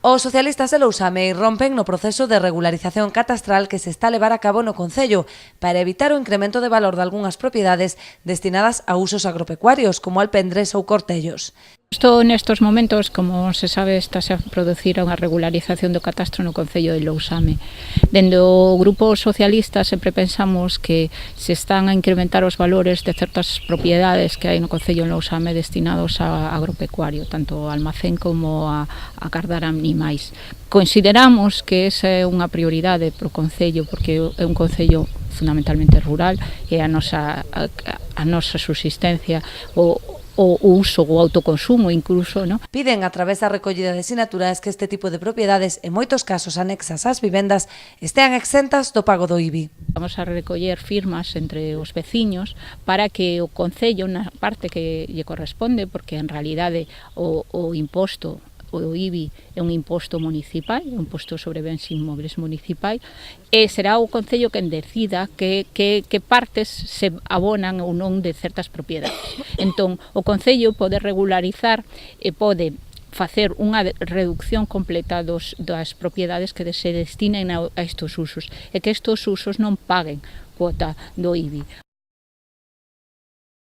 Os socialistas de Lousame rompen no proceso de regularización catastral que se está a levar a cabo no Concello para evitar o incremento de valor de algunhas propiedades destinadas a usos agropecuarios, como alpendres ou cortellos. Isto nestos momentos, como se sabe, estáse a producir unha regularización do catastro no Concello de Lousame. Dende o Grupo Socialista sempre pensamos que se están a incrementar os valores de certas propiedades que hai no Concello de Lousame destinados a agropecuario, tanto almacén como a cardar animais. Consideramos que esa é unha prioridade para o Concello, porque é un Concello fundamentalmente rural e a nosa subsistencia, o uso, o autoconsumo incluso, ¿no? Piden a través da recollida de sinaturas que este tipo de propiedades, en moitos casos anexas ás vivendas, estean exentas do pago do IBI. Vamos a recoller firmas entre os veciños para que o Concello, na parte que lle corresponde, porque en realidade o imposto, o IBI é un imposto municipal, un imposto sobre bens inmobles municipal, e será o Concello quen decida que partes se abonan ou non de certas propiedades. Entón, o Concello pode regularizar e pode facer unha reducción completa das propiedades que se destinen a estes usos e que estes usos non paguen cuota do IBI.